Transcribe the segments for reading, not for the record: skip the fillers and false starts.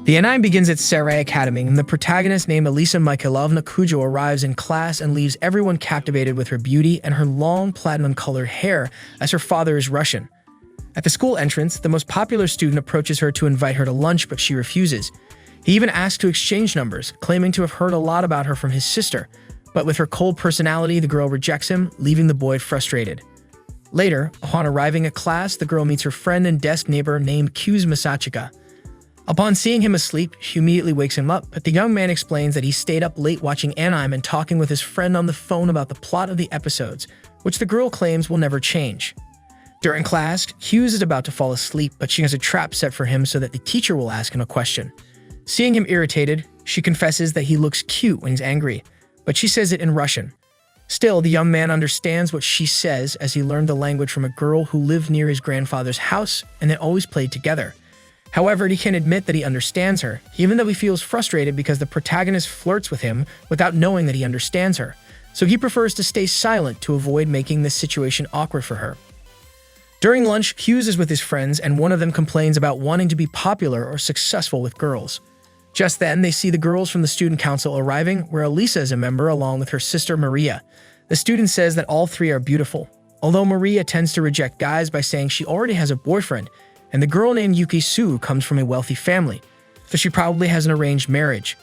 The anime begins at Sarai Academy, and the protagonist named Elisa Mikhailovna Kujo arrives in class and leaves everyone captivated with her beauty and her long platinum-colored hair, as her father is Russian. At the school entrance, the most popular student approaches her to invite her to lunch, but she refuses. He even asks to exchange numbers, claiming to have heard a lot about her from his sister, but with her cold personality, the girl rejects him, leaving the boy frustrated. Later, upon arriving at class, the girl meets her friend and desk neighbor named Q's Masachika. Upon seeing him asleep, she immediately wakes him up, but the young man explains that he stayed up late watching anime and talking with his friend on the phone about the plot of the episodes, which the girl claims will never change. During class, Hughes is about to fall asleep, but she has a trap set for him so that the teacher will ask him a question. Seeing him irritated, she confesses that he looks cute when he's angry, but she says it in Russian. Still, the young man understands what she says as he learned the language from a girl who lived near his grandfather's house and they always played together. However, he can't admit that he understands her, even though he feels frustrated because the protagonist flirts with him without knowing that he understands her, so he prefers to stay silent to avoid making this situation awkward for her. During lunch, Hughes is with his friends, and one of them complains about wanting to be popular or successful with girls. Just then, they see the girls from the student council arriving, where Elisa is a member along with her sister Maria. The student says that all three are beautiful, although Maria tends to reject guys by saying she already has a boyfriend, and the girl named Yuki Su comes from a wealthy family, so she probably has an arranged marriage.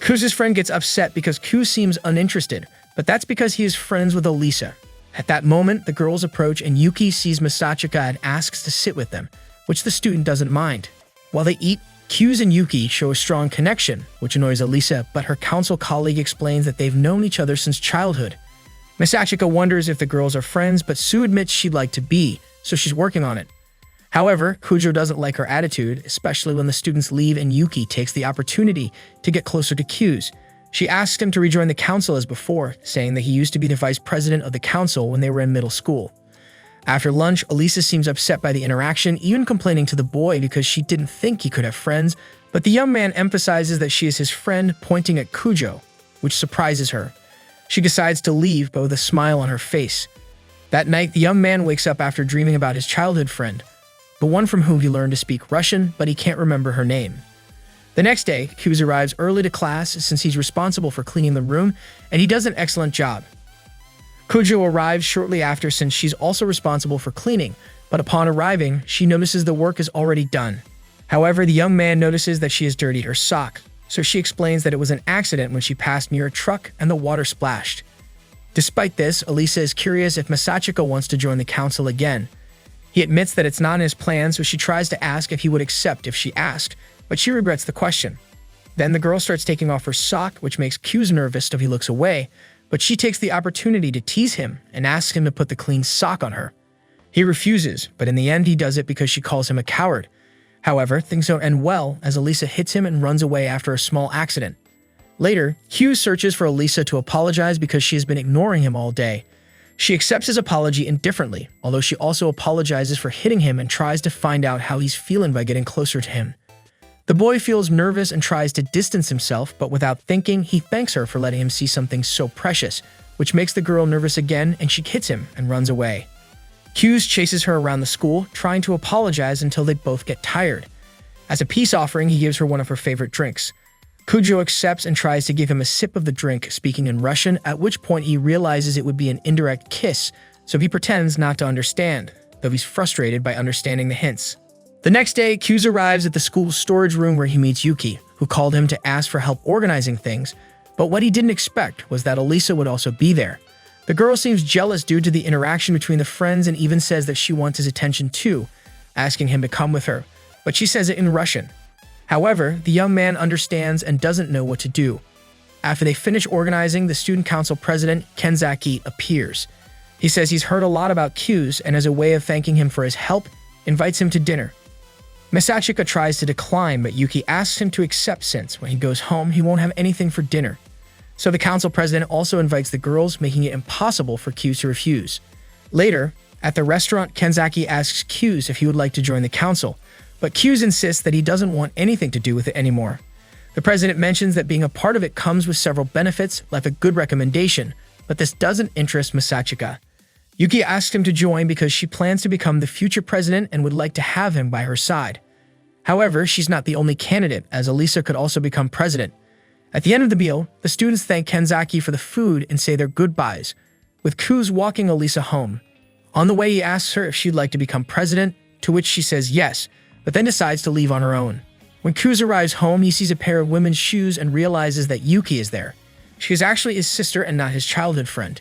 Q's friend gets upset because Q seems uninterested, but that's because he is friends with Elisa. At that moment, the girls approach and Yuki sees Masachika and asks to sit with them, which the student doesn't mind. While they eat, Q's and Yuki show a strong connection, which annoys Elisa, but her council colleague explains that they've known each other since childhood. Masachika wonders if the girls are friends, but Sue admits she'd like to be, so she's working on it. However, Kujo doesn't like her attitude, especially when the students leave and Yuki takes the opportunity to get closer to Q's. She asks him to rejoin the council as before, saying that he used to be the vice president of the council when they were in middle school. After lunch, Elisa seems upset by the interaction, even complaining to the boy because she didn't think he could have friends, but the young man emphasizes that she is his friend, pointing at Kujo, which surprises her. She decides to leave, but with a smile on her face. That night, the young man wakes up after dreaming about his childhood friend, the one from whom he learned to speak Russian, but he can't remember her name. The next day, Hughes arrives early to class since he's responsible for cleaning the room, and he does an excellent job. Kujo arrives shortly after since she's also responsible for cleaning, but upon arriving, she notices the work is already done. However, the young man notices that she has dirtied her sock, so she explains that it was an accident when she passed near a truck and the water splashed. Despite this, Elisa is curious if Masachika wants to join the council again. He admits that it's not in his plan, so she tries to ask if he would accept if she asked, but she regrets the question. Then the girl starts taking off her sock, which makes Q's nervous so he looks away, but she takes the opportunity to tease him and asks him to put the clean sock on her. He refuses, but in the end he does it because she calls him a coward. However, things don't end well as Elisa hits him and runs away after a small accident. Later, Q searches for Elisa to apologize because she has been ignoring him all day. She accepts his apology indifferently, although she also apologizes for hitting him and tries to find out how he's feeling by getting closer to him. The boy feels nervous and tries to distance himself, but without thinking, he thanks her for letting him see something so precious, which makes the girl nervous again, and she hits him and runs away. Hughes chases her around the school, trying to apologize until they both get tired. As a peace offering, he gives her one of her favorite drinks. Kujo accepts and tries to give him a sip of the drink, speaking in Russian, at which point he realizes it would be an indirect kiss, so he pretends not to understand, though he's frustrated by understanding the hints. The next day, Q's arrives at the school's storage room where he meets Yuki, who called him to ask for help organizing things, but what he didn't expect was that Elisa would also be there. The girl seems jealous due to the interaction between the friends and even says that she wants his attention too, asking him to come with her, but she says it in Russian. However, the young man understands and doesn't know what to do. After they finish organizing, the student council president, Kenzaki, appears. He says he's heard a lot about Q's and as a way of thanking him for his help, invites him to dinner. Masachika tries to decline, but Yuki asks him to accept since when he goes home, he won't have anything for dinner. So the council president also invites the girls, making it impossible for Q to refuse. Later, at the restaurant, Kenzaki asks Q's if he would like to join the council, but Q's insists that he doesn't want anything to do with it anymore. The president mentions that being a part of it comes with several benefits, like a good recommendation, but this doesn't interest Masachika. Yuki asks him to join because she plans to become the future president and would like to have him by her side. However, she's not the only candidate, as Elisa could also become president. At the end of the meal, the students thank Kenzaki for the food and say their goodbyes, with Kuz walking Elisa home. On the way, he asks her if she'd like to become president, to which she says yes, but then decides to leave on her own. When Kuz arrives home, he sees a pair of women's shoes and realizes that Yuki is there. She is actually his sister and not his childhood friend.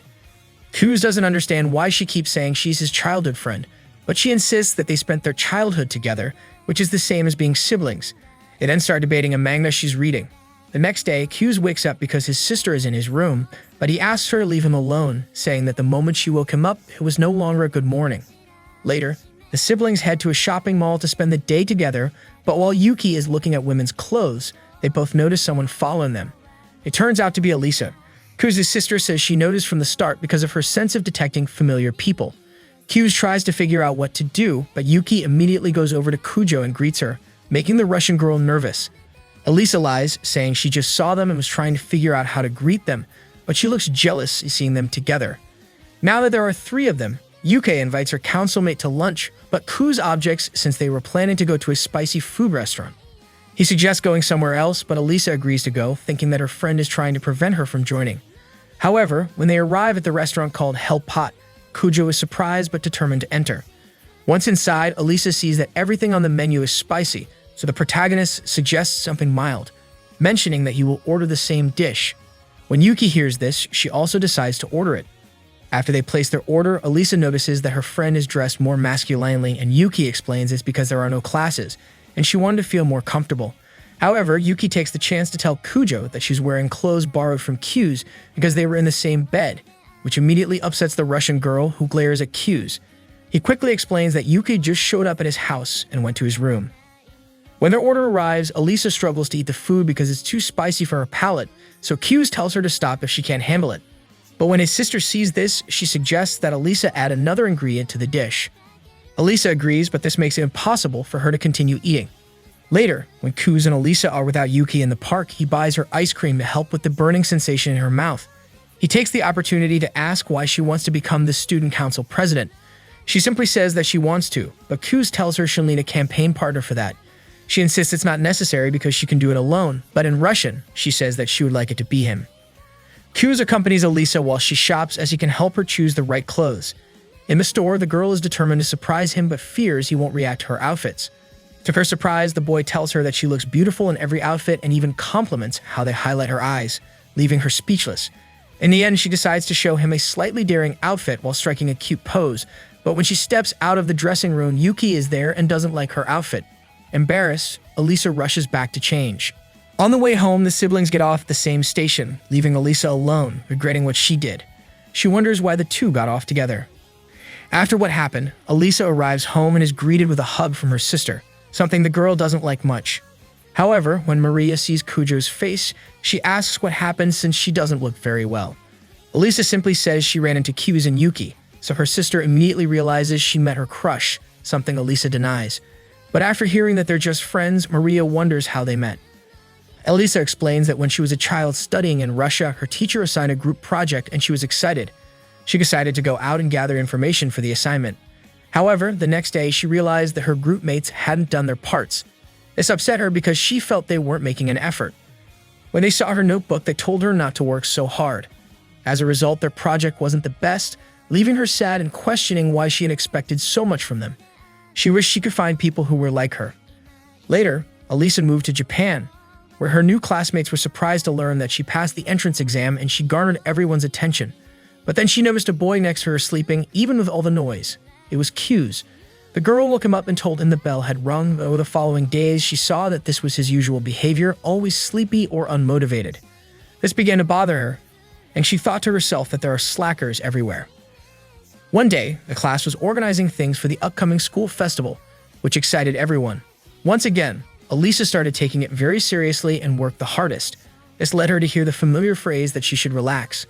Kuz doesn't understand why she keeps saying she's his childhood friend, but she insists that they spent their childhood together, which is the same as being siblings. They then start debating a manga she's reading. The next day, Kuz wakes up because his sister is in his room, but he asks her to leave him alone, saying that the moment she woke him up, it was no longer a good morning. Later, the siblings head to a shopping mall to spend the day together, but while Yuki is looking at women's clothes, they both notice someone following them. It turns out to be Elisa. Kuz's sister says she noticed from the start because of her sense of detecting familiar people. Kuz tries to figure out what to do, but Yuki immediately goes over to Kujo and greets her, making the Russian girl nervous. Elisa lies, saying she just saw them and was trying to figure out how to greet them, but she looks jealous seeing them together. Now that there are 3 of them, Yuki invites her councilmate to lunch, but Kuz objects since they were planning to go to a spicy food restaurant. He suggests going somewhere else, but Elisa agrees to go, thinking that her friend is trying to prevent her from joining. However, when they arrive at the restaurant called Hell Pot, Kujo is surprised but determined to enter. Once inside, Elisa sees that everything on the menu is spicy, so the protagonist suggests something mild, mentioning that he will order the same dish. When Yuki hears this, she also decides to order it. After they place their order, Elisa notices that her friend is dressed more masculinely, and Yuki explains it's because there are no classes, and she wanted to feel more comfortable. However, Yuki takes the chance to tell Kujo that she's wearing clothes borrowed from Kuz because they were in the same bed, which immediately upsets the Russian girl, who glares at Kuz. He quickly explains that Yuki just showed up at his house and went to his room. When their order arrives, Elisa struggles to eat the food because it's too spicy for her palate, so Kuz tells her to stop if she can't handle it. But when his sister sees this, she suggests that Elisa add another ingredient to the dish. Elisa agrees, but this makes it impossible for her to continue eating. Later, when Kuz and Elisa are without Yuki in the park, he buys her ice cream to help with the burning sensation in her mouth. He takes the opportunity to ask why she wants to become the student council president. She simply says that she wants to, but Kuz tells her she'll need a campaign partner for that. She insists it's not necessary because she can do it alone, but in Russian, she says that she would like it to be him. Kuz accompanies Elisa while she shops as he can help her choose the right clothes. In the store, the girl is determined to surprise him but fears he won't react to her outfits. To her surprise, the boy tells her that she looks beautiful in every outfit and even compliments how they highlight her eyes, leaving her speechless. In the end, she decides to show him a slightly daring outfit while striking a cute pose, but when she steps out of the dressing room, Yuki is there and doesn't like her outfit. Embarrassed, Elisa rushes back to change. On the way home, the siblings get off at the same station, leaving Elisa alone, regretting what she did. She wonders why the two got off together. After what happened, Elisa arrives home and is greeted with a hug from her sister, something the girl doesn't like much. However, when Maria sees Kujo's face, she asks what happened since she doesn't look very well. Elisa simply says she ran into Kuz and Yuki, so her sister immediately realizes she met her crush, something Elisa denies. But after hearing that they're just friends, Maria wonders how they met. Elisa explains that when she was a child studying in Russia, her teacher assigned a group project and she was excited. She decided to go out and gather information for the assignment. However, the next day she realized that her group mates hadn't done their parts. This upset her because she felt they weren't making an effort. When they saw her notebook, they told her not to work so hard. As a result, their project wasn't the best, leaving her sad and questioning why she had expected so much from them. She wished she could find people who were like her. Later, Elisa moved to Japan, where her new classmates were surprised to learn that she passed the entrance exam and she garnered everyone's attention. But then she noticed a boy next to her sleeping, even with all the noise. It was Kuz. The girl woke him up and told him the bell had rung, but over the following days, she saw that this was his usual behavior, always sleepy or unmotivated. This began to bother her, and she thought to herself that there are slackers everywhere. One day, the class was organizing things for the upcoming school festival, which excited everyone. Once again, Elisa started taking it very seriously and worked the hardest. This led her to hear the familiar phrase that she should relax.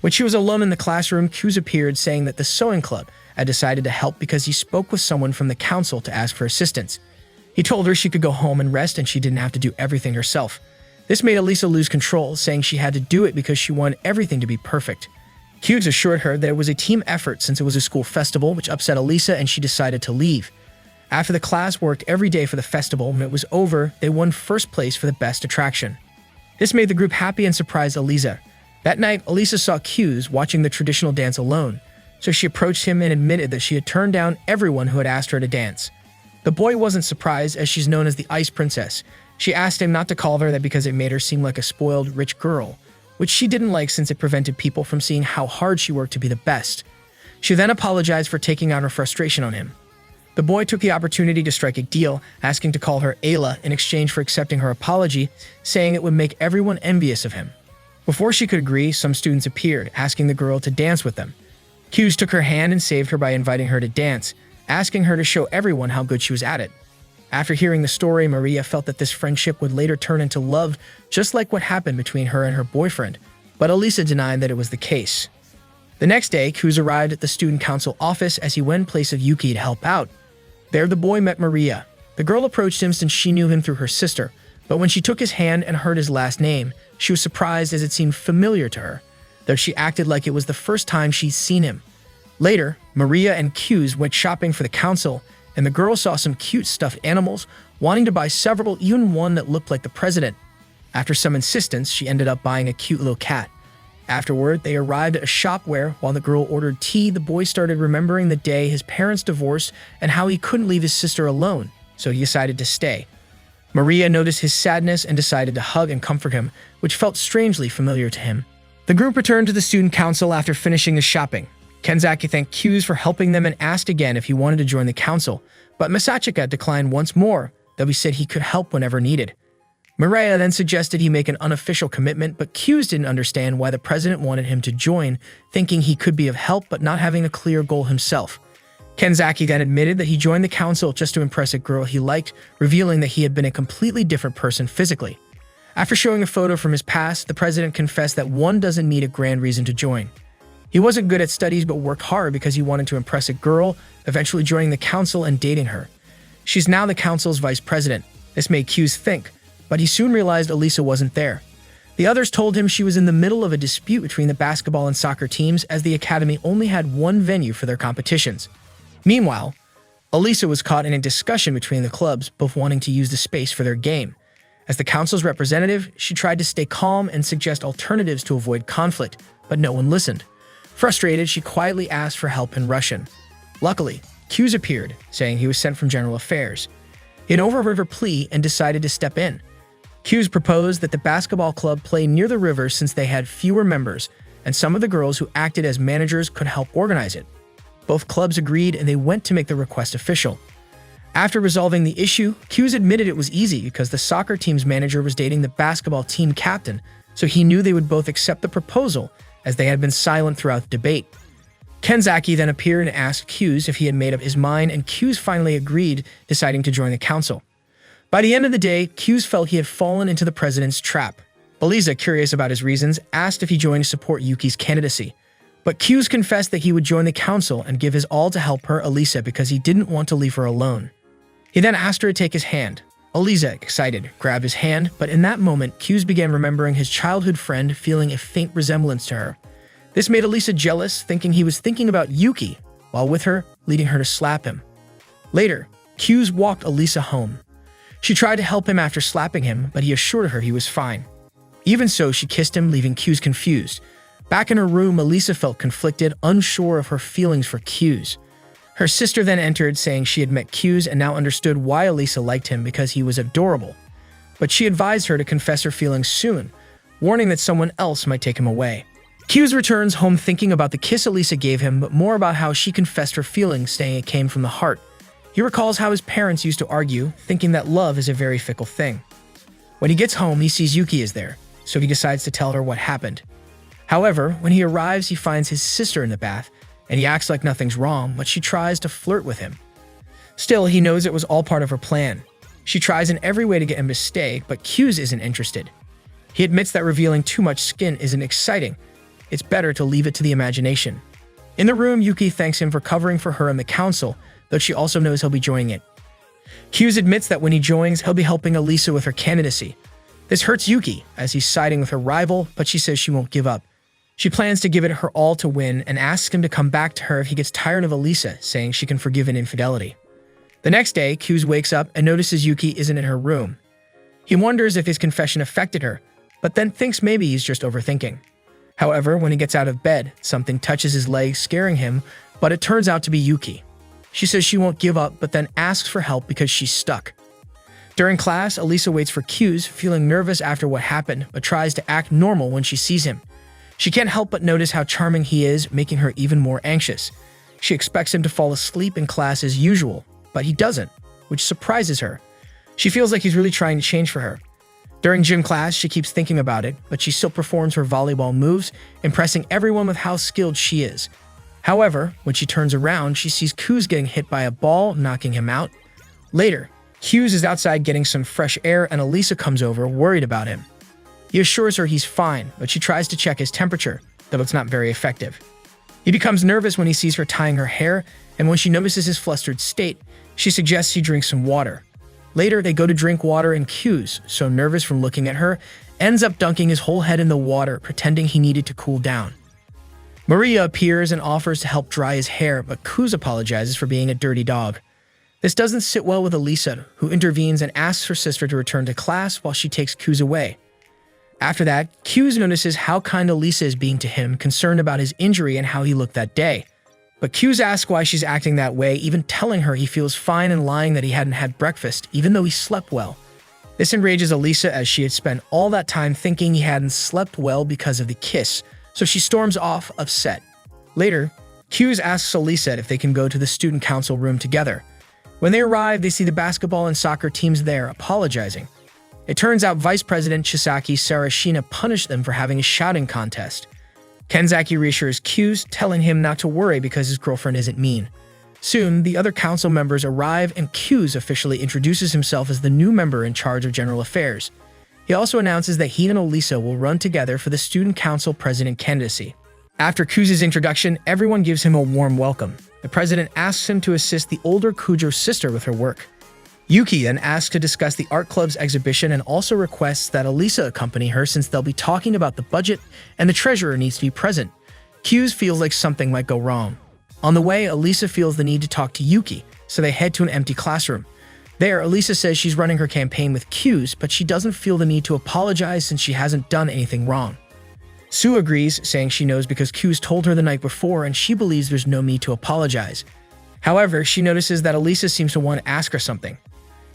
When she was alone in the classroom, Kuz appeared saying that the sewing club had decided to help because he spoke with someone from the council to ask for assistance. He told her she could go home and rest and she didn't have to do everything herself. This made Elisa lose control, saying she had to do it because she wanted everything to be perfect. Kuz assured her that it was a team effort since it was a school festival, which upset Elisa and she decided to leave. After the class worked every day for the festival, when it was over, they won first place for the best attraction. This made the group happy and surprised Elisa. That night, Elisa saw Q's watching the traditional dance alone, so she approached him and admitted that she had turned down everyone who had asked her to dance. The boy wasn't surprised, as she's known as the Ice Princess. She asked him not to call her that because it made her seem like a spoiled, rich girl, which she didn't like since it prevented people from seeing how hard she worked to be the best. She then apologized for taking out her frustration on him. The boy took the opportunity to strike a deal, asking to call her Ayla in exchange for accepting her apology, saying it would make everyone envious of him. Before she could agree, some students appeared, asking the girl to dance with them. Q's took her hand and saved her by inviting her to dance, asking her to show everyone how good she was at it. After hearing the story, Maria felt that this friendship would later turn into love, just like what happened between her and her boyfriend, but Elisa denied that it was the case. The next day, Q's arrived at the student council office as he went in place of Yuki to help out. There, the boy met Maria. The girl approached him since she knew him through her sister, but when she took his hand and heard his last name, she was surprised as it seemed familiar to her, though she acted like it was the first time she'd seen him. Later, Maria and Q's went shopping for the council, and the girl saw some cute stuffed animals, wanting to buy several, even one that looked like the president. After some insistence, she ended up buying a cute little cat. Afterward, they arrived at a shop where, while the girl ordered tea, the boy started remembering the day his parents divorced and how he couldn't leave his sister alone, so he decided to stay. Maria noticed his sadness and decided to hug and comfort him, which felt strangely familiar to him. The group returned to the student council after finishing the shopping. Kenzaki thanked Q's for helping them and asked again if he wanted to join the council, but Masachika declined once more, though he said he could help whenever needed. Maria then suggested he make an unofficial commitment, but Q's didn't understand why the president wanted him to join, thinking he could be of help but not having a clear goal himself. Kenzaki then admitted that he joined the council just to impress a girl he liked, revealing that he had been a completely different person physically. After showing a photo from his past, the president confessed that one doesn't need a grand reason to join. He wasn't good at studies but worked hard because he wanted to impress a girl, eventually joining the council and dating her. She's now the council's vice president. This made Q's think, but he soon realized Elisa wasn't there. The others told him she was in the middle of a dispute between the basketball and soccer teams, as the academy only had one venue for their competitions. Meanwhile, Elisa was caught in a discussion between the clubs, both wanting to use the space for their game. As the council's representative, she tried to stay calm and suggest alternatives to avoid conflict, but no one listened. Frustrated, she quietly asked for help in Russian. Luckily, Q's appeared, saying he was sent from General Affairs. He had overheard her plea and decided to step in. Q's proposed that the basketball club play near the river since they had fewer members, and some of the girls who acted as managers could help organize it. Both clubs agreed, and they went to make the request official. After resolving the issue, Q's admitted it was easy because the soccer team's manager was dating the basketball team captain, so he knew they would both accept the proposal, as they had been silent throughout the debate. Kenzaki then appeared and asked Q's if he had made up his mind, and Q's finally agreed, deciding to join the council. By the end of the day, Q's felt he had fallen into the president's trap. Elisa, curious about his reasons, asked if he joined to support Yuki's candidacy. But Q's confessed that he would join the council and give his all to help her, Elisa, because he didn't want to leave her alone. He then asked her to take his hand. Elisa, excited, grabbed his hand, but in that moment, Q's began remembering his childhood friend, feeling a faint resemblance to her. This made Elisa jealous, thinking he was thinking about Yuki, while with her, leading her to slap him. Later, Q's walked Elisa home. She tried to help him after slapping him, but he assured her he was fine. Even so, she kissed him, leaving Q's confused. Back in her room, Elisa felt conflicted, unsure of her feelings for Q's. Her sister then entered, saying she had met Q's and now understood why Elisa liked him, because he was adorable. But she advised her to confess her feelings soon, warning that someone else might take him away. Q's returns home thinking about the kiss Elisa gave him, but more about how she confessed her feelings, saying it came from the heart. He recalls how his parents used to argue, thinking that love is a very fickle thing. When he gets home, he sees Yuki is there, so he decides to tell her what happened. However, when he arrives, he finds his sister in the bath, and he acts like nothing's wrong, but she tries to flirt with him. Still, he knows it was all part of her plan. She tries in every way to get him to stay, but Q's isn't interested. He admits that revealing too much skin isn't exciting. It's better to leave it to the imagination. In the room, Yuki thanks him for covering for her in the council, though she also knows he'll be joining it. Q's admits that when he joins, he'll be helping Elisa with her candidacy. This hurts Yuki, as he's siding with her rival, but she says she won't give up. She plans to give it her all to win and asks him to come back to her if he gets tired of Elisa, saying she can forgive an infidelity. The next day, Q's wakes up and notices Yuki isn't in her room. He wonders if his confession affected her, but then thinks maybe he's just overthinking. However, when he gets out of bed, something touches his leg, scaring him, but it turns out to be Yuki. She says she won't give up, but then asks for help because she's stuck. During class, Elisa waits for Q's, feeling nervous after what happened, but tries to act normal when she sees him. She can't help but notice how charming he is, making her even more anxious. She expects him to fall asleep in class as usual, but he doesn't, which surprises her. She feels like he's really trying to change for her. During gym class, she keeps thinking about it, but she still performs her volleyball moves, impressing everyone with how skilled she is. However, when she turns around, she sees Q's getting hit by a ball, knocking him out. Later, Q's is outside getting some fresh air and Elisa comes over, worried about him. He assures her he's fine, but she tries to check his temperature, though it's not very effective. He becomes nervous when he sees her tying her hair, and when she notices his flustered state, she suggests he drink some water. Later, they go to drink water and Q's, so nervous from looking at her, ends up dunking his whole head in the water, pretending he needed to cool down. Maria appears and offers to help dry his hair, but Q's apologizes for being a dirty dog. This doesn't sit well with Elisa, who intervenes and asks her sister to return to class while she takes Q's away. After that, Q's notices how kind Elisa is being to him, concerned about his injury and how he looked that day. But Q's asks why she's acting that way, even telling her he feels fine and lying that he hadn't had breakfast, even though he slept well. This enrages Elisa as she had spent all that time thinking he hadn't slept well because of the kiss, so she storms off, upset. Later, Q's asks Elisa if they can go to the student council room together. When they arrive, they see the basketball and soccer teams there, apologizing. It turns out Vice President Chisaki Sarashina punished them for having a shouting contest. Kenzaki reassures Q's, telling him not to worry because his girlfriend isn't mean. Soon, the other council members arrive and Q's officially introduces himself as the new member in charge of general affairs. He also announces that he and Elisa will run together for the student council president candidacy. After Q's introduction, everyone gives him a warm welcome. The president asks him to assist the older Kujo sister with her work. Yuki then asks to discuss the art club's exhibition and also requests that Elisa accompany her since they'll be talking about the budget and the treasurer needs to be present. Q's feels like something might go wrong. On the way, Elisa feels the need to talk to Yuki, so they head to an empty classroom. There, Elisa says she's running her campaign with Q's, but she doesn't feel the need to apologize since she hasn't done anything wrong. Sue agrees, saying she knows because Q's told her the night before and she believes there's no need to apologize. However, she notices that Elisa seems to want to ask her something.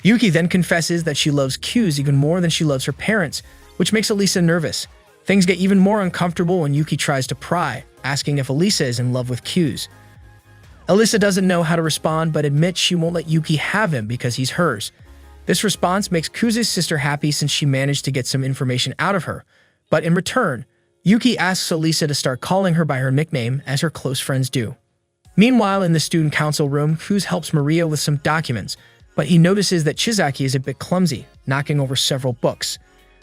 Yuki then confesses that she loves Q's even more than she loves her parents, which makes Elisa nervous. Things get even more uncomfortable when Yuki tries to pry, asking if Elisa is in love with Q's. Elisa doesn't know how to respond but admits she won't let Yuki have him because he's hers. This response makes Q's sister happy since she managed to get some information out of her, but in return, Yuki asks Elisa to start calling her by her nickname as her close friends do. Meanwhile, in the student council room, Q's helps Maria with some documents, but he notices that Chizaki is a bit clumsy, knocking over several books.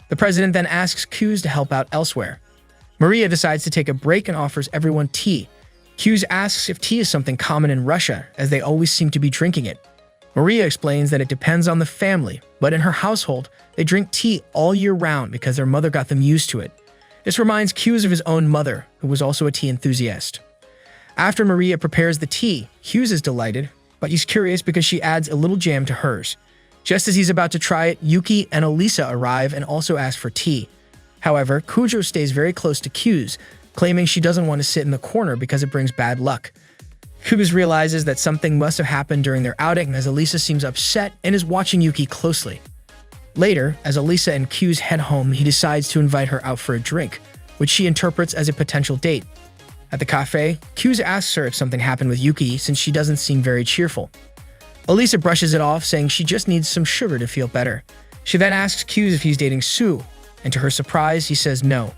The president then asks Q's to help out elsewhere. Maria decides to take a break and offers everyone tea. Q's asks if tea is something common in Russia, as they always seem to be drinking it. Maria explains that it depends on the family, but in her household, they drink tea all year round because their mother got them used to it. This reminds Q's of his own mother, who was also a tea enthusiast. After Maria prepares the tea, Q's is delighted, but he's curious because she adds a little jam to hers. Just as he's about to try it, Yuki and Elisa arrive and also ask for tea. However, Kujo stays very close to Q's, claiming she doesn't want to sit in the corner because it brings bad luck. Q's realizes that something must have happened during their outing as Elisa seems upset and is watching Yuki closely. Later, as Elisa and Q's head home, he decides to invite her out for a drink, which she interprets as a potential date. At the cafe, Q's asks her if something happened with Yuki since she doesn't seem very cheerful. Elisa brushes it off, saying she just needs some sugar to feel better. She then asks Q's if he's dating Sue, and to her surprise, he says no.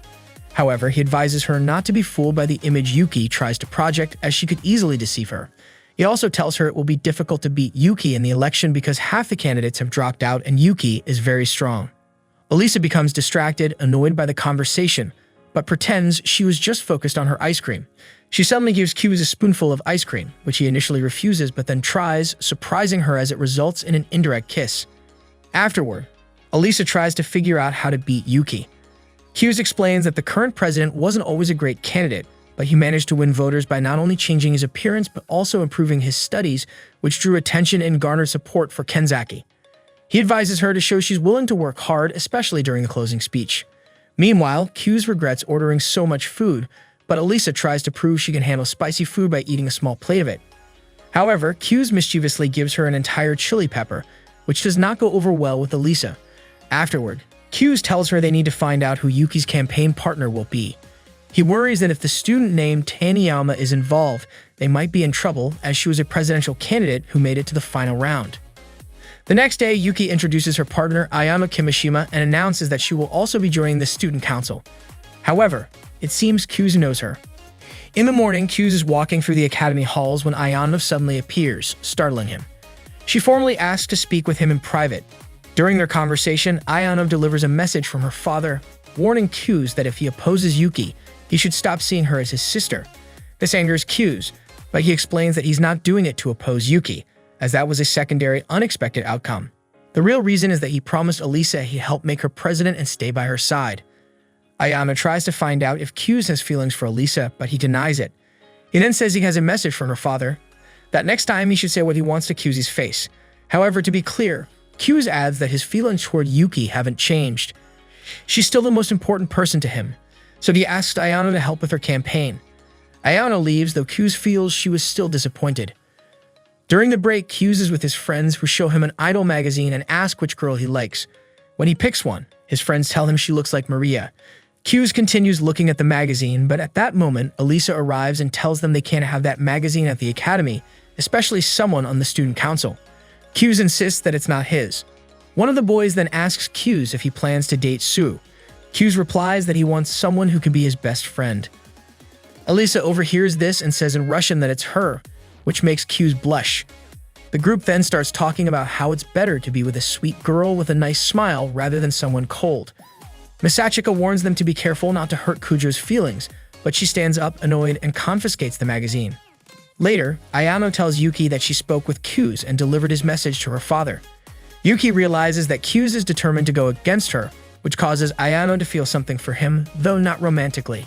However, he advises her not to be fooled by the image Yuki tries to project, as she could easily deceive her. He also tells her it will be difficult to beat Yuki in the election because half the candidates have dropped out and Yuki is very strong. Elisa becomes distracted, annoyed by the conversation, but pretends she was just focused on her ice cream. She suddenly gives Q's a spoonful of ice cream, which he initially refuses but then tries, surprising her as it results in an indirect kiss. Afterward, Elisa tries to figure out how to beat Yuki. Q's explains that the current president wasn't always a great candidate, but he managed to win voters by not only changing his appearance but also improving his studies, which drew attention and garnered support for Kenzaki. He advises her to show she's willing to work hard, especially during the closing speech. Meanwhile, Q's regrets ordering so much food, but Elisa tries to prove she can handle spicy food by eating a small plate of it. However, Q's mischievously gives her an entire chili pepper, which does not go over well with Elisa. Afterward, Q's tells her they need to find out who Yuki's campaign partner will be. He worries that if the student named Taniyama is involved, they might be in trouble, as she was a presidential candidate who made it to the final round. The next day, Yuki introduces her partner Ayano Kimishima and announces that she will also be joining the student council. However, it seems Q's knows her. In the morning, Q's is walking through the academy halls when Ayano suddenly appears, startling him. She formally asks to speak with him in private. During their conversation, Ayano delivers a message from her father, warning Q's that if he opposes Yuki, he should stop seeing her as his sister. This angers Q's, but he explains that he's not doing it to oppose Yuki, as that was a secondary, unexpected outcome. The real reason is that he promised Elisa he'd help make her president and stay by her side. Ayano tries to find out if Q's has feelings for Elisa, but he denies it. He then says he has a message from her father, that next time he should say what he wants to Q's face. However, to be clear, Q's adds that his feelings toward Yuki haven't changed. She's still the most important person to him, so he asks Ayano to help with her campaign. Ayano leaves, though Q's feels she was still disappointed. During the break, Q's is with his friends who show him an idol magazine and ask which girl he likes. When he picks one, his friends tell him she looks like Maria. Q's continues looking at the magazine, but at that moment, Elisa arrives and tells them they can't have that magazine at the academy, especially someone on the student council. Q's insists that it's not his. One of the boys then asks Q's if he plans to date Sue. Q's replies that he wants someone who can be his best friend. Elisa overhears this and says in Russian that it's her, which makes Q's blush. The group then starts talking about how it's better to be with a sweet girl with a nice smile rather than someone cold. Misachika warns them to be careful not to hurt Kujo's feelings, but she stands up, annoyed, and confiscates the magazine. Later, Ayano tells Yuki that she spoke with Q's and delivered his message to her father. Yuki realizes that Q's is determined to go against her, which causes Ayano to feel something for him, though not romantically.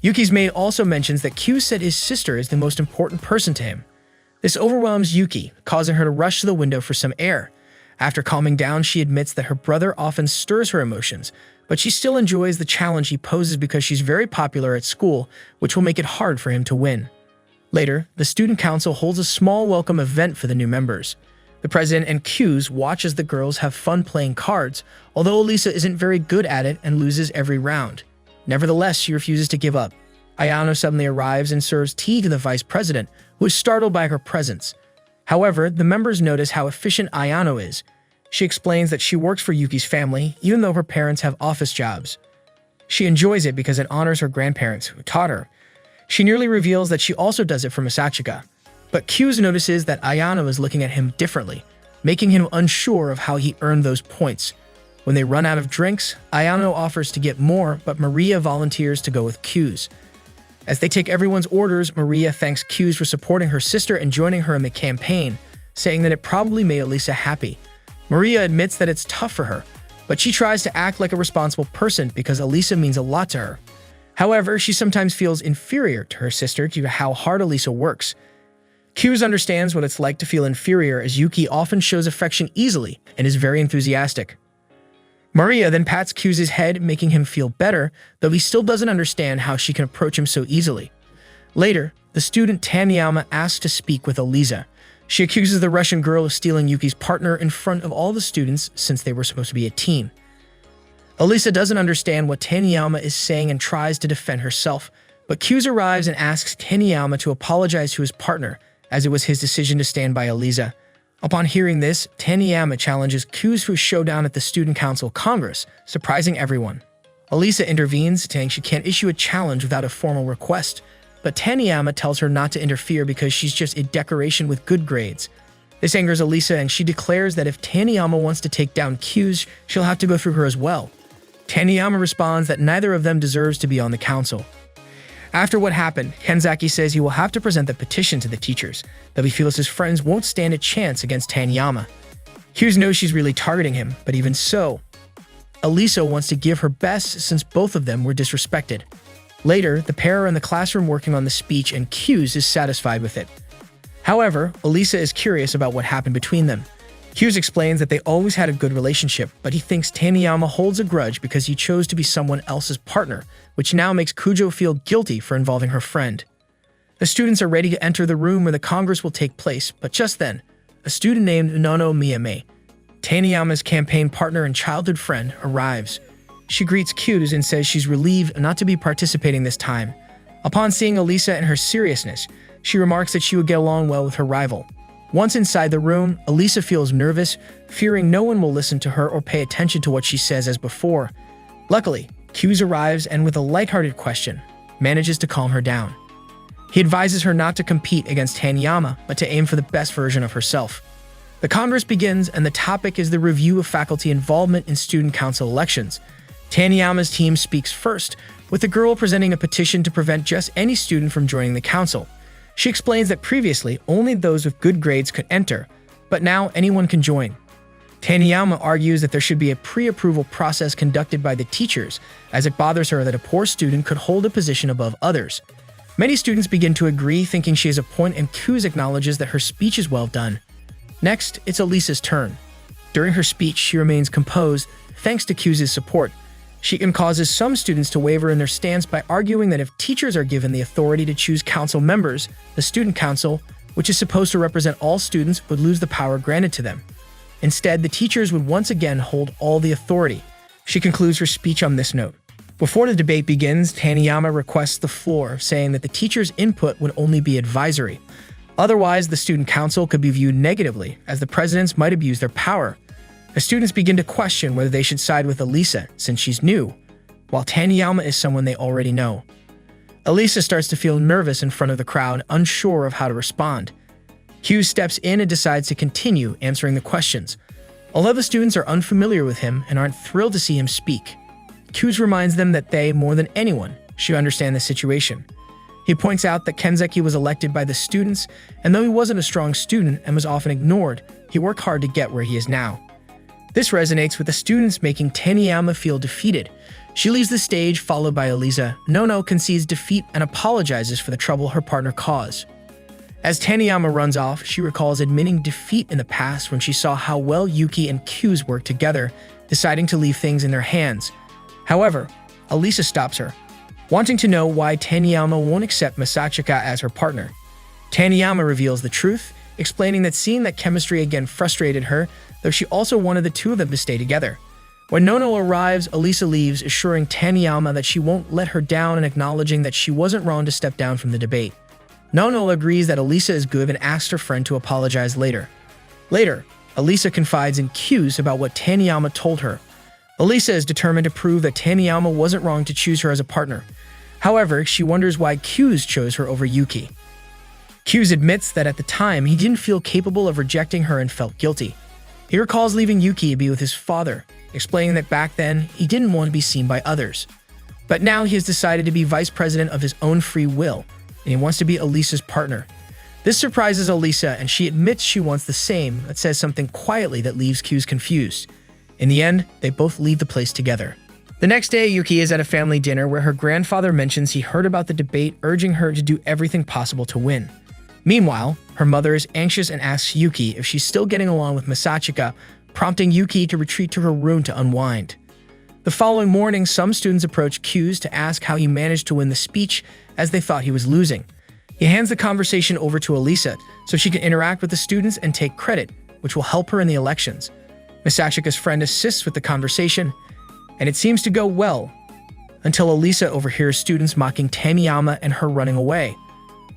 Yuki's maid also mentions that Q said his sister is the most important person to him. This overwhelms Yuki, causing her to rush to the window for some air. After calming down, she admits that her brother often stirs her emotions, but she still enjoys the challenge he poses because she's very popular at school, which will make it hard for him to win. Later, the student council holds a small welcome event for the new members. The president and Q's watch as the girls have fun playing cards, although Elisa isn't very good at it and loses every round. Nevertheless, she refuses to give up. Ayano suddenly arrives and serves tea to the vice president, who is startled by her presence. However, the members notice how efficient Ayano is. She explains that she works for Yuki's family, even though her parents have office jobs. She enjoys it because it honors her grandparents, who taught her. She nearly reveals that she also does it for Misachika. But Q's notices that Ayano is looking at him differently, making him unsure of how he earned those points. When they run out of drinks, Ayano offers to get more, but Maria volunteers to go with Q's. As they take everyone's orders, Maria thanks Q's for supporting her sister and joining her in the campaign, saying that it probably made Elisa happy. Maria admits that it's tough for her, but she tries to act like a responsible person because Elisa means a lot to her. However, she sometimes feels inferior to her sister due to how hard Elisa works. Q's understands what it's like to feel inferior, as Yuki often shows affection easily and is very enthusiastic. Maria then pats Q's head, making him feel better, though he still doesn't understand how she can approach him so easily. Later, the student Taniyama asks to speak with Elisa. She accuses the Russian girl of stealing Yuki's partner in front of all the students since they were supposed to be a team. Elisa doesn't understand what Taniyama is saying and tries to defend herself, but Q's arrives and asks Taniyama to apologize to his partner, as it was his decision to stand by Elisa. Upon hearing this, Taniyama challenges Q's for a showdown at the Student Council Congress, surprising everyone. Elisa intervenes, saying she can't issue a challenge without a formal request, but Taniyama tells her not to interfere because she's just a decoration with good grades. This angers Elisa, and she declares that if Taniyama wants to take down Q's, she'll have to go through her as well. Taniyama responds that neither of them deserves to be on the council. After what happened, Kenzaki says he will have to present the petition to the teachers, though he feels his friends won't stand a chance against Taniyama. Hughes knows she's really targeting him, but even so, Elisa wants to give her best since both of them were disrespected. Later, the pair are in the classroom working on the speech and Q's is satisfied with it. However, Elisa is curious about what happened between them. Q's explains that they always had a good relationship, but he thinks Taniyama holds a grudge because he chose to be someone else's partner, which now makes Kujo feel guilty for involving her friend. The students are ready to enter the room where the Congress will take place, but just then, a student named Nono Miyame, Taniyama's campaign partner and childhood friend, arrives. She greets Q's and says she's relieved not to be participating this time. Upon seeing Elisa and her seriousness, she remarks that she would get along well with her rival. Once inside the room, Elisa feels nervous, fearing no one will listen to her or pay attention to what she says as before. Luckily, Q's arrives and with a lighthearted question, manages to calm her down. He advises her not to compete against Taniyama, but to aim for the best version of herself. The Congress begins and the topic is the review of faculty involvement in student council elections. Taniyama's team speaks first, with the girl presenting a petition to prevent just any student from joining the council. She explains that previously only those with good grades could enter, but now anyone can join. Taniyama argues that there should be a pre-approval process conducted by the teachers, as it bothers her that a poor student could hold a position above others. Many students begin to agree, thinking she has a point, and Q's acknowledges that her speech is well done. Next, it's Elisa's turn. During her speech, she remains composed, thanks to Q's support. She can causes some students to waver in their stance by arguing that if teachers are given the authority to choose council members, the student council, which is supposed to represent all students, would lose the power granted to them. Instead, the teachers would once again hold all the authority. She concludes her speech on this note. Before the debate begins, Taniyama requests the floor, saying that the teachers' input would only be advisory. Otherwise, the student council could be viewed negatively, as the presidents might abuse their power. The students begin to question whether they should side with Elisa, since she's new, while Taniyama is someone they already know. Elisa starts to feel nervous in front of the crowd, unsure of how to respond. Q steps in and decides to continue answering the questions. Although the students are unfamiliar with him and aren't thrilled to see him speak, Q reminds them that they, more than anyone, should understand the situation. He points out that Kenzeki was elected by the students, and though he wasn't a strong student and was often ignored, he worked hard to get where he is now. This resonates with the students, making Taniyama feel defeated. She leaves the stage, followed by Elisa. Nono concedes defeat and apologizes for the trouble her partner caused. As Taniyama runs off, she recalls admitting defeat in the past when she saw how well Yuki and Q's worked together, deciding to leave things in their hands. However, Elisa stops her, wanting to know why Taniyama won't accept Masachika as her partner. Taniyama reveals the truth, explaining that seeing that chemistry again frustrated her, though she also wanted the two of them to stay together. When Nono arrives, Elisa leaves, assuring Taniyama that she won't let her down and acknowledging that she wasn't wrong to step down from the debate. Nono agrees that Elisa is good and asks her friend to apologize later. Later, Elisa confides in Q's about what Taniyama told her. Elisa is determined to prove that Taniyama wasn't wrong to choose her as a partner. However, she wonders why Q's chose her over Yuki. Q's admits that at the time he didn't feel capable of rejecting her and felt guilty. He recalls leaving Yuki to be with his father, explaining that back then he didn't want to be seen by others. But now he has decided to be vice president of his own free will, and he wants to be Elisa's partner. This surprises Elisa, and she admits she wants the same, but says something quietly that leaves Q's confused. In the end, they both leave the place together. The next day, Yuki is at a family dinner where her grandfather mentions he heard about the debate, urging her to do everything possible to win. Meanwhile, her mother is anxious and asks Yuki if she's still getting along with Masachika, prompting Yuki to retreat to her room to unwind. The following morning, some students approach Q's to ask how he managed to win the speech, as they thought he was losing. He hands the conversation over to Elisa so she can interact with the students and take credit, which will help her in the elections. Masachika's friend assists with the conversation, and it seems to go well, until Elisa overhears students mocking Taniyama and her running away.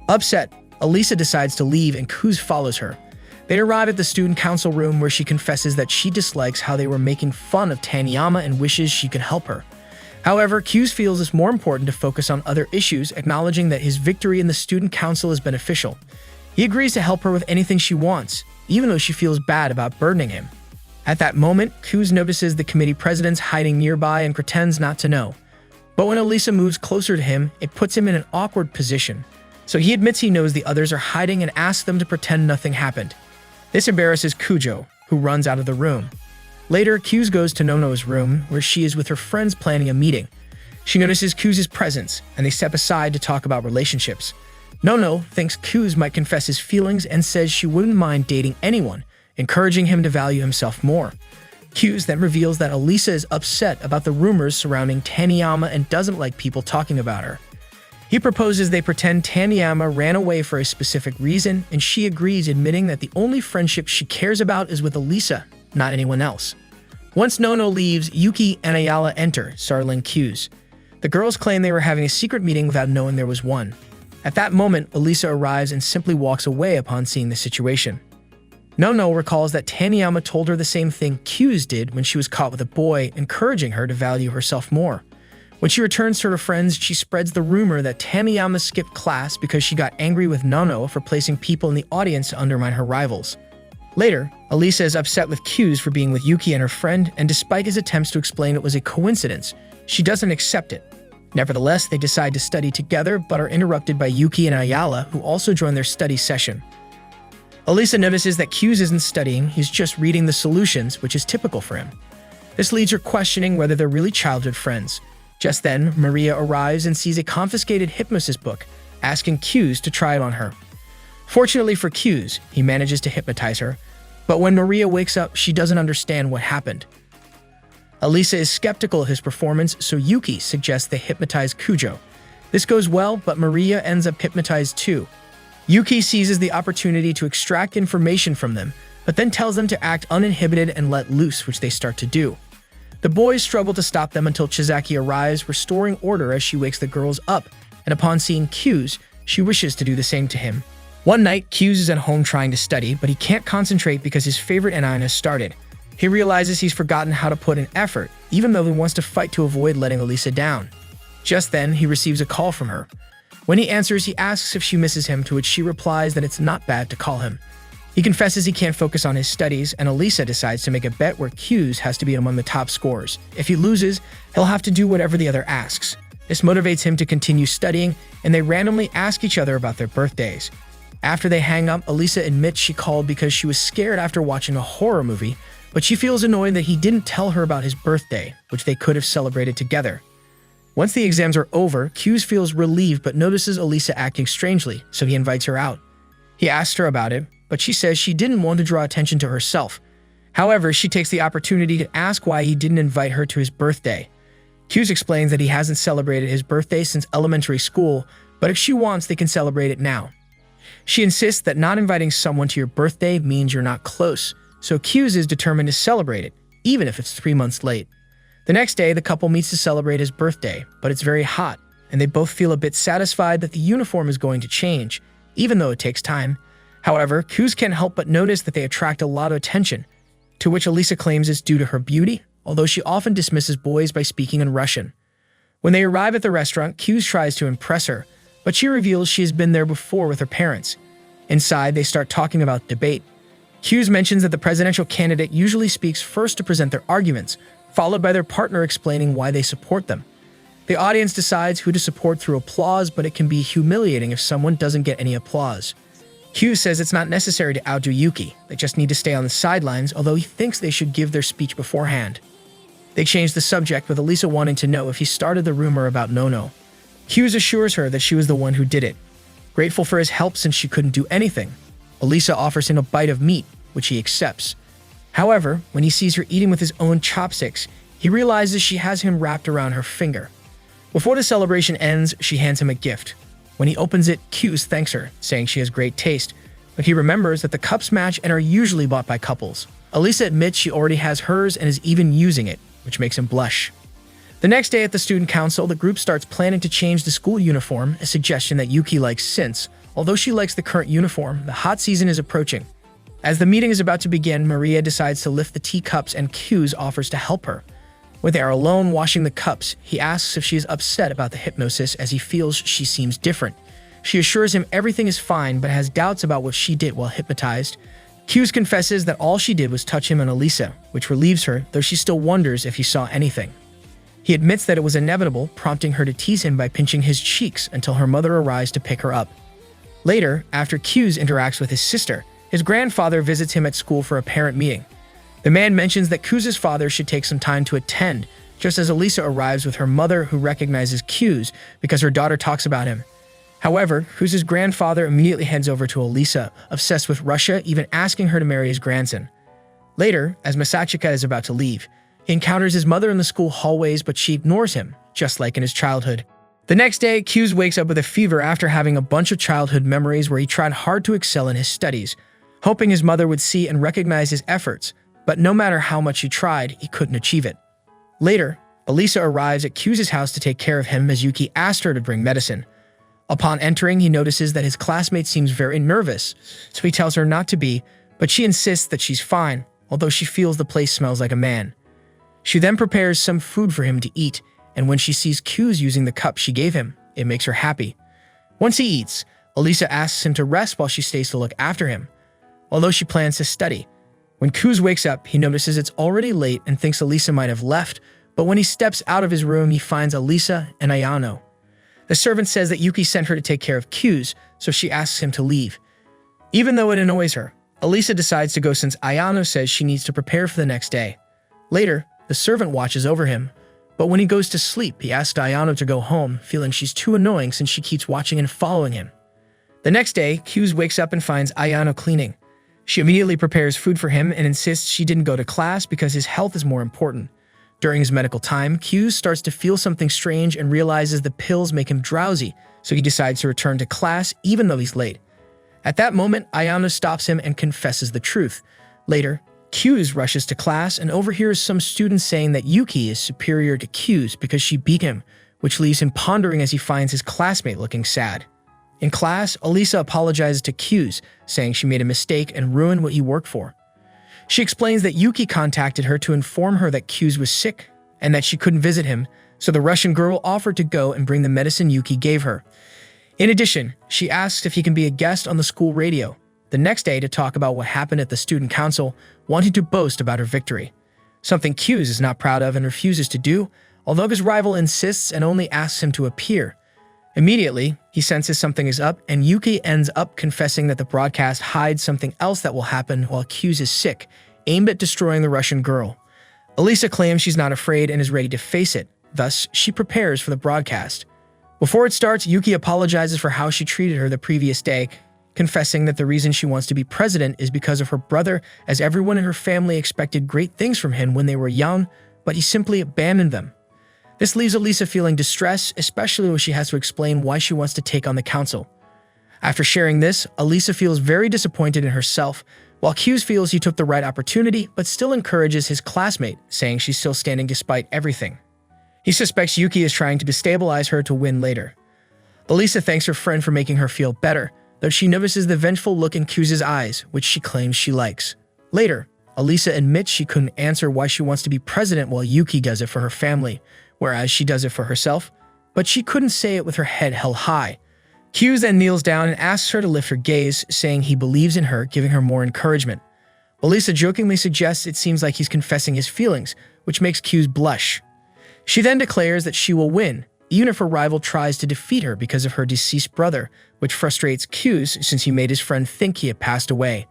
Upset, Elisa decides to leave and Kuz follows her. They arrive at the student council room where she confesses that she dislikes how they were making fun of Taniyama and wishes she could help her. However, Kuz feels it's more important to focus on other issues, acknowledging that his victory in the student council is beneficial. He agrees to help her with anything she wants, even though she feels bad about burdening him. At that moment, Kuz notices the committee presidents hiding nearby and pretends not to know. But when Elisa moves closer to him, it puts him in an awkward position. So he admits he knows the others are hiding and asks them to pretend nothing happened. This embarrasses Kujo, who runs out of the room. Later, Kuz goes to Nono's room, where she is with her friends planning a meeting. She notices Q's presence, and they step aside to talk about relationships. Nono thinks Q's might confess his feelings and says she wouldn't mind dating anyone, encouraging him to value himself more. Q's then reveals that Elisa is upset about the rumors surrounding Taniyama and doesn't like people talking about her. He proposes they pretend Taniyama ran away for a specific reason, and she agrees, admitting that the only friendship she cares about is with Elisa, not anyone else. Once Nono leaves, Yuki and Ayala enter, startling Q's. The girls claim they were having a secret meeting without knowing there was one. At that moment, Elisa arrives and simply walks away upon seeing the situation. Nono recalls that Taniyama told her the same thing Q's did when she was caught with a boy, encouraging her to value herself more. When she returns to her friends, she spreads the rumor that Taniyama skipped class because she got angry with Nono for placing people in the audience to undermine her rivals. Later, Elisa is upset with Q's for being with Yuki and her friend, and despite his attempts to explain it was a coincidence, she doesn't accept it. Nevertheless, they decide to study together but are interrupted by Yuki and Ayala, who also join their study session. Elisa notices that Q's isn't studying, he's just reading the solutions, which is typical for him. This leads her questioning whether they're really childhood friends. Just then, Maria arrives and sees a confiscated hypnosis book, asking Q's to try it on her. Fortunately for Q's, he manages to hypnotize her, but when Maria wakes up, she doesn't understand what happened. Elisa is skeptical of his performance, so Yuki suggests they hypnotize Kujo. This goes well, but Maria ends up hypnotized too. Yuki seizes the opportunity to extract information from them, but then tells them to act uninhibited and let loose, which they start to do. The boys struggle to stop them until Chizaki arrives, restoring order as she wakes the girls up, and upon seeing Q's, she wishes to do the same to him. One night, Q's is at home trying to study, but he can't concentrate because his favorite anime has started. He realizes he's forgotten how to put in effort, even though he wants to fight to avoid letting Elisa down. Just then, he receives a call from her. When he answers, he asks if she misses him, to which she replies that it's not bad to call him. He confesses he can't focus on his studies, and Elisa decides to make a bet where Q's has to be among the top scorers. If he loses, he'll have to do whatever the other asks. This motivates him to continue studying, and they randomly ask each other about their birthdays. After they hang up, Elisa admits she called because she was scared after watching a horror movie, but she feels annoyed that he didn't tell her about his birthday, which they could have celebrated together. Once the exams are over, Q's feels relieved but notices Elisa acting strangely, so he invites her out. He asks her about it, but she says she didn't want to draw attention to herself. However, she takes the opportunity to ask why he didn't invite her to his birthday. Q's explains that he hasn't celebrated his birthday since elementary school, but if she wants, they can celebrate it now. She insists that not inviting someone to your birthday means you're not close, so Q's is determined to celebrate it, even if it's 3 months late. The next day, the couple meets to celebrate his birthday, but it's very hot, and they both feel a bit satisfied that the uniform is going to change, even though it takes time. However, Q's can't help but notice that they attract a lot of attention, to which Elisa claims is due to her beauty, although she often dismisses boys by speaking in Russian. When they arrive at the restaurant, Q's tries to impress her, but she reveals she has been there before with her parents. Inside, they start talking about debate. Q's mentions that the presidential candidate usually speaks first to present their arguments, followed by their partner explaining why they support them. The audience decides who to support through applause, but it can be humiliating if someone doesn't get any applause. Q says it's not necessary to outdo Yuki, they just need to stay on the sidelines, although he thinks they should give their speech beforehand. They change the subject, with Elisa wanting to know if he started the rumor about Nono. Q assures her that she was the one who did it. Grateful for his help since she couldn't do anything, Elisa offers him a bite of meat, which he accepts. However, when he sees her eating with his own chopsticks, he realizes she has him wrapped around her finger. Before the celebration ends, she hands him a gift. When he opens it, Q thanks her, saying she has great taste, but he remembers that the cups match and are usually bought by couples. Elisa admits she already has hers and is even using it, which makes him blush. The next day at the student council, the group starts planning to change the school uniform, a suggestion that Yuki likes since, although she likes the current uniform, the hot season is approaching. As the meeting is about to begin, Maria decides to lift the teacups and Q's offers to help her. When they are alone washing the cups, he asks if she is upset about the hypnosis as he feels she seems different. She assures him everything is fine but has doubts about what she did while hypnotized. Q's confesses that all she did was touch him and Elisa, which relieves her, though she still wonders if he saw anything. He admits that it was inevitable, prompting her to tease him by pinching his cheeks until her mother arrives to pick her up. Later, after Q's interacts with his sister, his grandfather visits him at school for a parent meeting. The man mentions that Q's father should take some time to attend, just as Elisa arrives with her mother, who recognizes Q's because her daughter talks about him. However, Q's grandfather immediately heads over to Elisa, obsessed with Russia, even asking her to marry his grandson. Later, as Masachika is about to leave, he encounters his mother in the school hallways, but she ignores him, just like in his childhood. The next day, Q's wakes up with a fever after having a bunch of childhood memories where he tried hard to excel in his studies, hoping his mother would see and recognize his efforts, but no matter how much he tried, he couldn't achieve it. Later, Elisa arrives at Q's house to take care of him as Yuki asked her to bring medicine. Upon entering, he notices that his classmate seems very nervous, so he tells her not to be, but she insists that she's fine, although she feels the place smells like a man. She then prepares some food for him to eat, and when she sees Q's using the cup she gave him, it makes her happy. Once he eats, Elisa asks him to rest while she stays to look after him, although she plans to study. When Q's wakes up, he notices it's already late and thinks Elisa might have left, but when he steps out of his room, he finds Elisa and Ayano. The servant says that Yuki sent her to take care of Q's, so she asks him to leave. Even though it annoys her, Elisa decides to go since Ayano says she needs to prepare for the next day. Later, the servant watches over him, but when he goes to sleep, he asks Ayano to go home, feeling she's too annoying since she keeps watching and following him. The next day, Q's wakes up and finds Ayano cleaning. She immediately prepares food for him and insists she didn't go to class because his health is more important. During his medical time, Q starts to feel something strange and realizes the pills make him drowsy, so he decides to return to class even though he's late. At that moment, Ayano stops him and confesses the truth. Later, Q's rushes to class and overhears some students saying that Yuki is superior to Q's because she beat him, which leaves him pondering as he finds his classmate looking sad. In class, Elisa apologizes to Q's, saying she made a mistake and ruined what he worked for. She explains that Yuki contacted her to inform her that Q's was sick and that she couldn't visit him, so the Russian girl offered to go and bring the medicine Yuki gave her. In addition, she asks if he can be a guest on the school radio the next day to talk about what happened at the student council, wanting to boast about her victory. Something Q's is not proud of and refuses to do, although his rival insists and only asks him to appear. Immediately, he senses something is up, and Yuki ends up confessing that the broadcast hides something else that will happen while Q's is sick, aimed at destroying the Russian girl. Elisa claims she's not afraid and is ready to face it, thus she prepares for the broadcast. Before it starts, Yuki apologizes for how she treated her the previous day, confessing that the reason she wants to be president is because of her brother, as everyone in her family expected great things from him when they were young, but he simply abandoned them. This leaves Elisa feeling distress, especially when she has to explain why she wants to take on the council. After sharing this, Elisa feels very disappointed in herself, while Q's feels he took the right opportunity but still encourages his classmate, saying she's still standing despite everything. He suspects Yuki is trying to destabilize her to win later. Elisa thanks her friend for making her feel better, though she notices the vengeful look in Q's eyes, which she claims she likes. Later, Elisa admits she couldn't answer why she wants to be president while Yuki does it for her family, whereas she does it for herself, but she couldn't say it with her head held high. Q then kneels down and asks her to lift her gaze, saying he believes in her, giving her more encouragement. Elisa jokingly suggests it seems like he's confessing his feelings, which makes Q blush. She then declares that she will win, even if her rival tries to defeat her because of her deceased brother, which frustrates Q since he made his friend think he had passed away.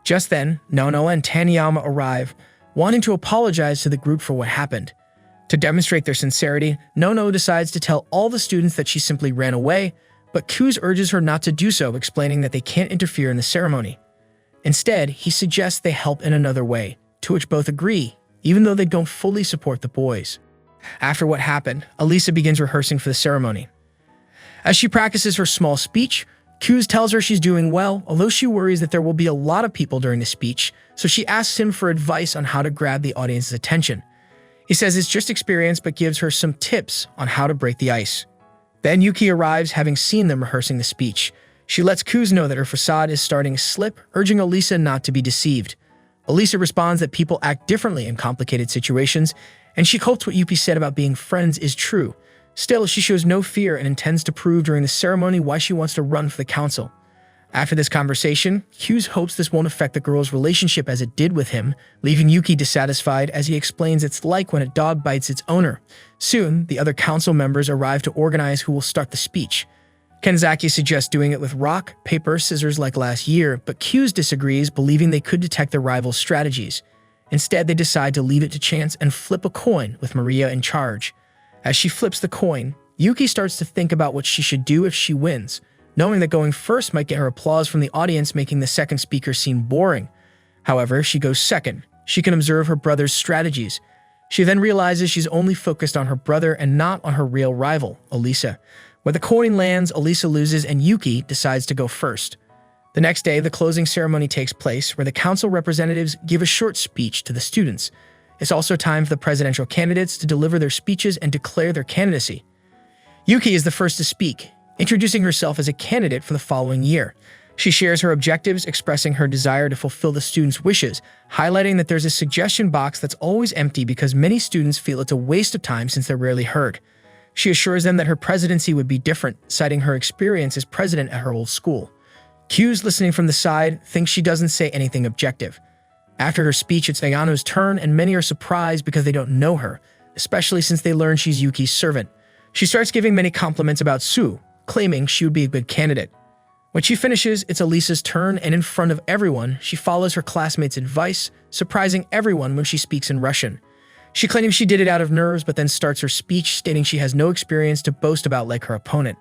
Just then, Nono and Taniyama arrive, wanting to apologize to the group for what happened. To demonstrate their sincerity, Nono decides to tell all the students that she simply ran away, but Kuz urges her not to do so, explaining that they can't interfere in the ceremony. Instead, he suggests they help in another way, to which both agree, even though they don't fully support the boys. After what happened, Elisa begins rehearsing for the ceremony. As she practices her small speech, Kuz tells her she's doing well, although she worries that there will be a lot of people during the speech, so she asks him for advice on how to grab the audience's attention. He says it's just experience, but gives her some tips on how to break the ice. Then Yuki arrives, having seen them rehearsing the speech. She lets Kuz know that her facade is starting to slip, urging Elisa not to be deceived. Elisa responds that people act differently in complicated situations, and she hopes what Yuki said about being friends is true. Still, she shows no fear and intends to prove during the ceremony why she wants to run for the council. After this conversation, Hughes hopes this won't affect the girl's relationship as it did with him, leaving Yuki dissatisfied as he explains it's like when a dog bites its owner. Soon, the other council members arrive to organize who will start the speech. Kenzaki suggests doing it with rock, paper, scissors like last year, but Hughes disagrees, believing they could detect their rivals' strategies. Instead, they decide to leave it to chance and flip a coin with Maria in charge. As she flips the coin, Yuki starts to think about what she should do if she wins, knowing that going first might get her applause from the audience, making the second speaker seem boring. However, if she goes second, she can observe her brother's strategies. She then realizes she's only focused on her brother and not on her real rival, Elisa. When the coin lands, Elisa loses and Yuki decides to go first. The next day, the closing ceremony takes place, where the council representatives give a short speech to the students. It's also time for the presidential candidates to deliver their speeches and declare their candidacy. Yuki is the first to speak, introducing herself as a candidate for the following year. She shares her objectives, expressing her desire to fulfill the students' wishes, highlighting that there's a suggestion box that's always empty because many students feel it's a waste of time since they're rarely heard. She assures them that her presidency would be different, citing her experience as president at her old school. Q's, listening from the side, thinks she doesn't say anything objective. After her speech, it's Ayano's turn, and many are surprised because they don't know her, especially since they learn she's Yuki's servant. She starts giving many compliments about Sue, claiming she would be a good candidate. When she finishes, it's Elisa's turn, and in front of everyone, she follows her classmates' advice, surprising everyone when she speaks in Russian. She claims she did it out of nerves, but then starts her speech stating she has no experience to boast about like her opponent.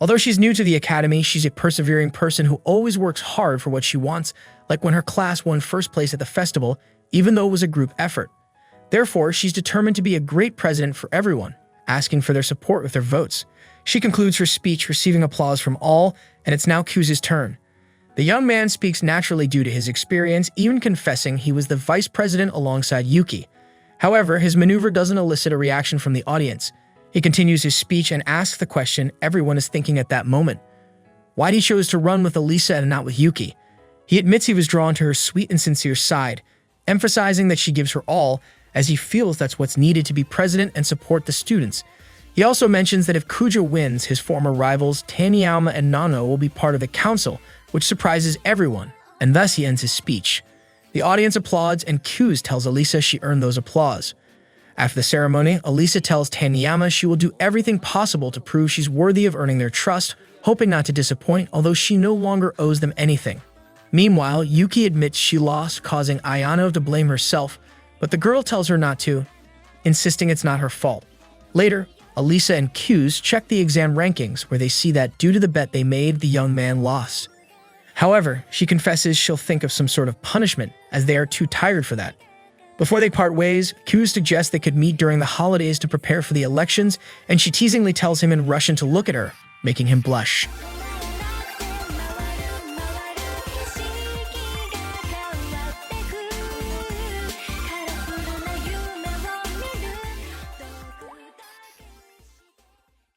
Although she's new to the academy, she's a persevering person who always works hard for what she wants, like when her class won first place at the festival, even though it was a group effort. Therefore, she's determined to be a great president for everyone, asking for their support with their votes. She concludes her speech, receiving applause from all, and it's now Q's turn. The young man speaks naturally due to his experience, even confessing he was the vice president alongside Yuki. However, his maneuver doesn't elicit a reaction from the audience. He continues his speech and asks the question everyone is thinking at that moment: why he chose to run with Elisa and not with Yuki. He admits he was drawn to her sweet and sincere side, emphasizing that she gives her all, as he feels that's what's needed to be president and support the students. He also mentions that if Kujo wins, his former rivals Taniyama and Nano will be part of the council, which surprises everyone, and thus he ends his speech. The audience applauds, and Q's tells Elisa she earned those applause. After the ceremony, Elisa tells Taniyama she will do everything possible to prove she's worthy of earning their trust, hoping not to disappoint, although she no longer owes them anything. Meanwhile, Yuki admits she lost, causing Ayano to blame herself, but the girl tells her not to, insisting it's not her fault. Later, Elisa and Q's check the exam rankings, where they see that due to the bet they made, the young man lost. However, she confesses she'll think of some sort of punishment, as they are too tired for that. Before they part ways, Q suggests they could meet during the holidays to prepare for the elections, and she teasingly tells him in Russian to look at her, making him blush.